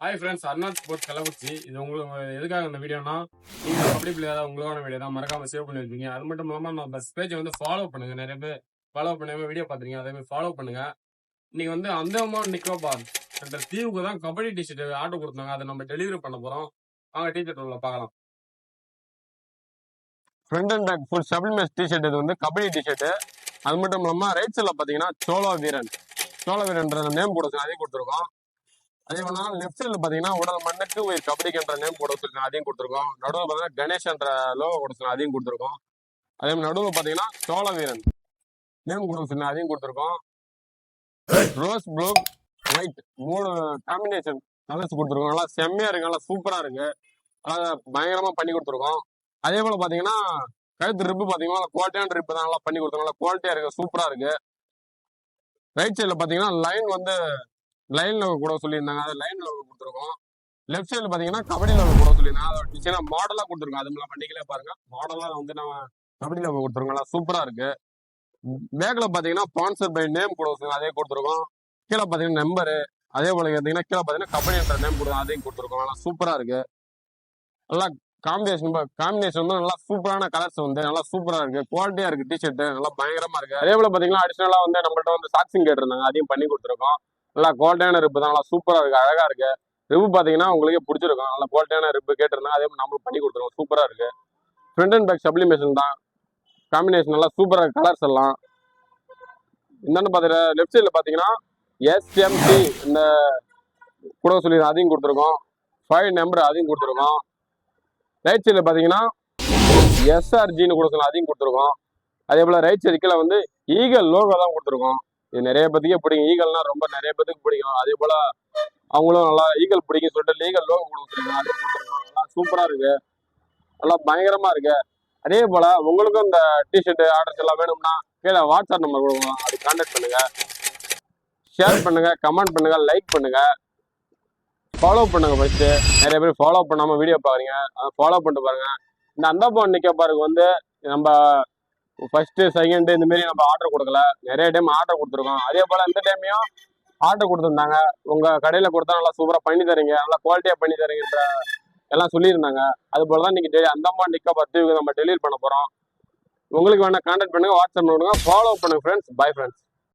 Hi friends, Arnath sports Kallakurichi. இது உங்களுக்கு எதுக்காக இந்த வீடியோனா, நீங்க கபடி பிளேயர் உங்களுக்கான வீடியோ தான். மறக்காம சேவ் பண்ணி வச்சுக்கீங்க. அது மட்டும் இல்லாமல் நம்ம பேஜை வந்து ஃபாலோ பண்ணுங்க. நிறைய பேர் ஃபாலோ பண்ணாம வீடியோ பார்த்துருங்க. அதே மாதிரி ஃபாலோ பண்ணுங்க. இன்னைக்கு வந்து அந்தமான் நிக்கோபார் என்ற தீவுக்கு தான் கபடி டிஷர்ட் ஆர்டர் கொடுத்தாங்க. அதை நம்ம டெலிவரி பண்ண போறோம். வாங்க டிஷர்ட் உள்ள பார்க்கலாம். Front and back full supplement t-shirt. இது வந்து கபடி டிஷர்ட். அது மட்டும் இல்லாமல் ரைட் சைடில் பார்த்தீங்கன்னா சோழ வீரன்ற நேம் கொடுத்து அதையும் கொடுத்துருக்கோம். அதே மாதிரி லெஃப்ட் சைட்ல பாத்தீங்கன்னா உடல் மண்ணுக்கு உயிர் கபடிக்குன்ற நேம் போட வச்சிருக்கோம், அதையும் கொடுத்துருக்கோம். நடுவில் பாத்தீங்கன்னா கணேஷ் என்ற லோகோ கொடுத்துருக்கோம், அதையும் கொடுத்துருக்கோம். அதே மாதிரி நடுவில் பாத்தீங்கன்னா சோழ வீரன் நேம் கொடுக்க வச்சிருக்கோம், அதையும் கொடுத்துருக்கோம். Rose blue white 3 combination colours கொடுத்துருக்கோம். நல்லா செம்மையா இருக்கு, நல்லா சூப்பரா இருக்கு, நல்லா பயங்கரமா பண்ணி கொடுத்துருக்கோம். அதே போல பாத்தீங்கன்னா கழுத்து ரிப்பு பாத்தீங்கன்னா குவாலிட்டியான ரிப்பு தான், நல்லா பண்ணி கொடுத்துருக்கோம், நல்லா குவாலிட்டியா இருக்கு, சூப்பரா இருக்கு. ரைட் சைட்ல பாத்தீங்கன்னா லைன் லோகோ கூட சொல்லியிருந்தாங்க, அதை லைன் லோகோ கொடுத்துருக்கோம். லெஃப்ட் சைடில் பார்த்தீங்கன்னா கபடி லோகோ கூட சொல்லியிருந்தாங்க, அதை டிசைனாக மாடலாக கொடுத்துருக்கோம். அது மாதிரி பண்ணிக்கலே பாருங்க, மாடலாக வந்து நம்ம கபடி லோகோ கொடுத்துருக்கோம், சூப்பராக இருக்கு. பேக்கில் பார்த்தீங்கன்னா ஸ்பான்சர் பை நேம் கூட சொல்லுங்க, அதே கொடுத்துருக்கோம். கீழே பார்த்தீங்கன்னா நம்பரு, அதே போல பார்த்தீங்கன்னா கீழே பார்த்தீங்கன்னா கபடி என்ற நேம் கொடுக்கும், அதையும் கொடுத்துருக்கோம். நல்லா சூப்பராக இருக்கு. நல்லா காம்பினேஷன் வந்து நல்லா சூப்பரான கலர்ஸ் வந்து நல்லா சூப்பராக இருக்கு, குவாலிட்டியாக இருக்கு. டிஷர்ட் நல்லா பயங்கரமா இருக்கு. அதே போல பார்த்தீங்கன்னா அடிஷனலாக வந்து நம்மள்ட்ட வந்து சாக்ஸிங் கேட்டிருந்தாங்க, அதையும் பண்ணி கொடுத்துருக்கோம். நல்லா குவாலிட்டியான ரிப்பு தான், நல்லா சூப்பரா இருக்கு, அழகா இருக்கு. ரிப்பு பாத்தீங்கன்னா உங்களுக்கே பிடிச்சிருக்கும். நல்லா குவாலிட்டியான ரிப்பு கேட்டிருந்தா அதே மாதிரி நம்மளுக்கு பண்ணி கொடுத்துருவோம், சூப்பரா இருக்கு. ஃப்ரண்ட் அண்ட் பேக் சப்ளிமேஷன் தான், காம்பினேஷன் நல்லா சூப்பரா இருக்கு, கலர்ஸ் எல்லாம். என்னன்னு பாத்தீங்கன்னா லெஃப்ட் சைட்ல பாத்தீங்கன்னா SMT இந்த கூட சொல்லி அதையும் கொடுத்துருக்கோம். 5 நம்பர் அதையும் கொடுத்துருக்கோம். ரைட் சைட்ல பாத்தீங்கன்னா SRGன்னு கூட சொல்லி அதையும் கொடுத்துருக்கோம். அதே போல ரைட் சைடு கீழே வந்து ஈகல் லோகோ தான் கொடுத்துருக்கோம். இது நிறைய பேத்துக்கே பிடிக்கும், ஈகல்னா ரொம்ப நிறைய பேத்துக்கு பிடிக்கும். அதே போல அவங்களும் நல்லா ஈகல் பிடிக்கும் சொல்லிட்டு ஈகல் லோகோ கொடுத்துருக்கோம், அது கொடுத்துருக்கோம். நல்லா சூப்பரா இருக்கு, நல்லா பயங்கரமா இருக்கு. அதே போல உங்களுக்கும் இந்த டிஷர்ட் ஆர்டர்ஸ் எல்லாம் வேணும்னா கீழே வாட்ஸ்அப் நம்பர் கொடுங்க, அது கான்டாக்ட் பண்ணுங்க. ஷேர் பண்ணுங்க, கமெண்ட் பண்ணுங்க, லைக் பண்ணுங்க, ஃபாலோ பண்ணுங்க. ஃபர்ஸ்ட் நிறைய பேர் ஃபாலோ பண்ணாம வீடியோ பாருங்க, அதை ஃபாலோ பண்ணிட்டு பாருங்க. இந்த அந்தமான் நிக்கோபாருக்கு வந்து நம்ம ஃபர்ஸ்ட் செகண்ட் இந்த மாதிரி நம்ம ஆர்டர் கொடுக்கல, நிறைய டைம் ஆர்டர் கொடுத்துருக்கோம். அதே போல இந்த டைமையும் ஆர்டர் கொடுத்துருந்தாங்க, உங்க கடையில கொடுத்தா நல்லா சூப்பரா பண்ணி தரீங்க, நல்லா குவாலிட்டியா பண்ணி தரீங்கன்ற எல்லாம் சொல்லியிருந்தாங்க. அது போலதான் இன்னைக்கு அந்தமான் நிக்கோபார் தீவுக்கு நம்ம டெலிவரி பண்ண போறோம். உங்களுக்கு வேணா கான்டாக்ட் பண்ணுங்க, வாட்ஸ்அப் பண்ணுங்க, ஃபாலோ பண்ணுங்க ஃப்ரெண்ட்ஸ். Bye friends.